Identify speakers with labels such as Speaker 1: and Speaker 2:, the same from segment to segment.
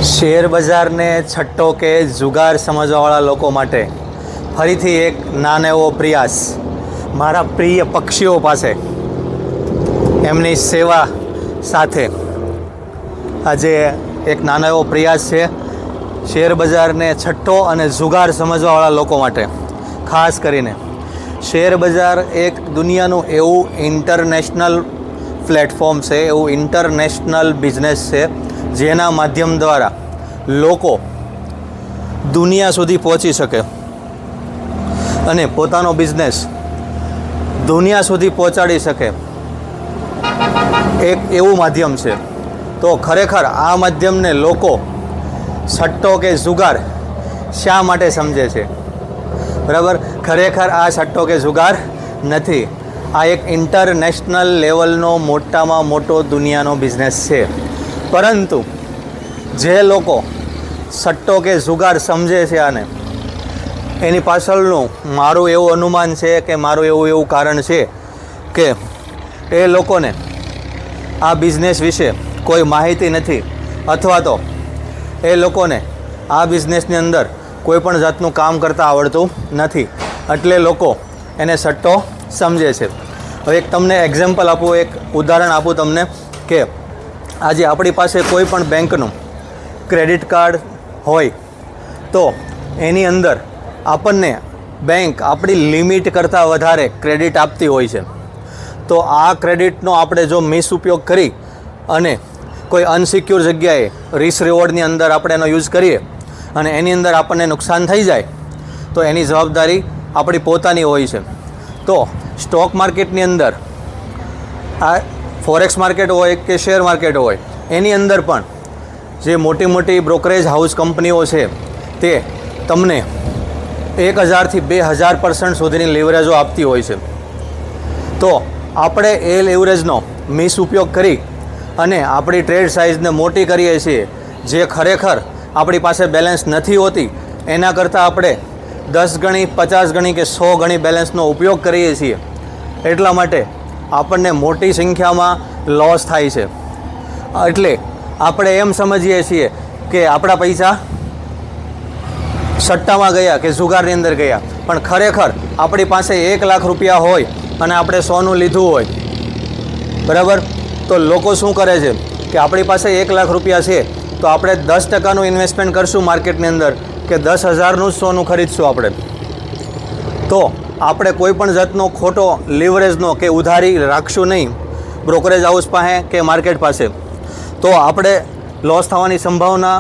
Speaker 1: Share બજારને છટ્ટો કે જુગાર સમજવાવાળા લોકો માટે ફરીથી એક નાનો એવો પ્રયાસ મારા પ્રિય પક્ષીઓ પાસે એમની સેવા સાથે આજે એક નાનો એવો પ્રયાસ છે શેર બજારને છટ્ટો અને જુગાર સમજવાવાળા લોકો માટે. ખાસ કરીને શેર બજાર એક દુનિયાનું એવું ઇન્ટરનેશનલ પ્લેટફોર્મ છે, એવું ઇન્ટરનેશનલ બિઝનેસ છે જેના માધ્યમ દ્વારા લોકો દુનિયા સુધી પહોંચી શકે અને પોતાનો બિઝનેસ દુનિયા સુધી પહોંચાડી શકે, એક એવું માધ્યમ છે. તો ખરેખર આ માધ્યમને લોકો સટ્ટો કે જુગાર શા માટે સમજે છે? બરાબર, ખરેખર આ સટ્ટો કે જુગાર નથી. આ એક ઇન્ટરનેશનલ લેવલનો મોટામાં મોટો દુનિયાનો બિઝનેસ છે. પરંતુ જે લોકો સટ્ટો કે જુગાર સમજે છે આને, એની પાછળનું મારું એવું અનુમાન છે કે મારું એવું કારણ છે કે એ લોકોને આ બિઝનેસ વિશે કોઈ માહિતી નથી, અથવા તો એ લોકોને આ બિઝનેસની અંદર કોઈ પણ જાતનું કામ કરતાં આવડતું નથી, એટલે લોકો એને સટ્ટો સમજે છે. હવે એક તમને એક્ઝામ્પલ આપું, એક ઉદાહરણ આપું તમને કે આજે આપણી પાસે કોઈ પણ બેંકનું ક્રેડિટ કાર્ડ હોય તો એની અંદર આપણને બેંક આપણી લિમિટ કરતાં વધારે ક્રેડિટ આપતી હોય છે. તો આ ક્રેડિટનો આપણે જો મિસઉપયોગ કરી અને કોઈ અનસિક્યોર જગ્યાએ રિસ્ક રિવોર્ડની અંદર આપણે એનો યુઝ કરીએ અને એની અંદર આપણને નુકસાન થઈ જાય તો એની જવાબદારી આપણી પોતાની હોય છે. તો સ્ટોક માર્કેટની અંદર, આ ફોરેક્સ માર્કેટ હોય કે શેર માર્કેટ હોય, એની અંદર પણ જે મોટી મોટી બ્રોકરેજ હાઉસ કંપનીઓ છે તે તમને 1000થી 2000% સુધીની લેવરેજો આપતી હોય છે. તો આપણે એ લેવરેજનો મિસઉપયોગ કરી અને આપણી ટ્રેડ સાઇઝને મોટી કરીએ છીએ, જે ખરેખર આપણી પાસે બેલેન્સ નથી હોતી. એના કરતાં આપણે 10 ગણી, 50 ગણી કે 100 ગણી બેલેન્સનો ઉપયોગ કરીએ છીએ. એટલા માટે આપણને મોટી સંખ્યામાં લોસ થાય છે. એટલે આપણે એમ સમજીએ છીએ કે આપણા પૈસા સટ્ટામાં ગયા કે જુગારની અંદર ગયા, પણ ખરેખર આપણી પાસે 1 લાખ રૂપિયા હોય અને આપણે 100નું લીધું હોય, બરાબર, તો લોકો શું કરે છે કે આપણી પાસે 1 લાખ રૂપિયા છે તો આપણે 10%નું ઇન્વેસ્ટમેન્ટ કરશું માર્કેટની અંદર કે 10,000નું સોનું ખરીદશું આપણે. તો આપણે કોઈ પણ જાતનો ખોટો લીવરેજનો કે ઉધારી રાખશું નહીં બ્રોકરેજ હાઉસ પાસે કે માર્કેટ પાસે, તો આપણે લોસ થવાની સંભાવના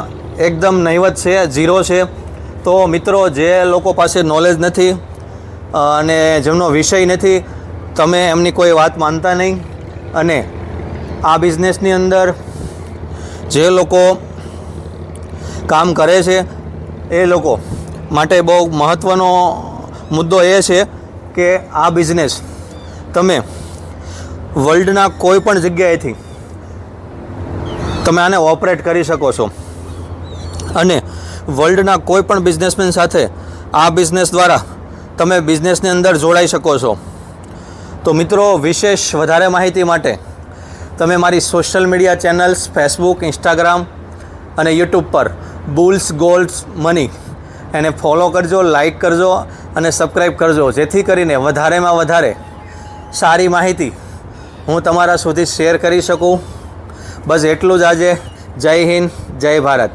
Speaker 1: એકદમ નહિવત છે, 0 છે. તો મિત્રો, જે લોકો પાસે નોલેજ નથી અને જેમનો વિષય નથી, તમે એમની કોઈ વાત માનતા નહીં. અને આ બિઝનેસની અંદર જે લોકો કામ કરે છે એ લોકો માટે બહુ મહત્ત્વનો મુદ્દો એ છે કે આ બિઝનેસ તમે વર્લ્ડના કોઈ પણ જગ્યાએથી તમે આને ઓપરેટ કરી શકો છો અને વર્લ્ડના કોઈ પણ બિઝનેસમેન સાથે આ બિઝનેસ દ્વારા તમે બિઝનેસની અંદર જોડાઈ શકો છો. તો મિત્રો, વિશેષ વધારે માહિતી માટે તમે મારી social media channels Facebook, Instagram અને યુટ્યુબ પર બુલ્સ ગોલ્ડ મની એને ફોલો કરજો, લાઈક કરજો અને સબસ્ક્રાઈબ કરજો, જેથી કરીને વધારેમાં વધારે સારી માહિતી હું તમારા સુધી શેર કરી શકું. બસ એટલું જ આજે. જય હિન્દ, જય ભારત.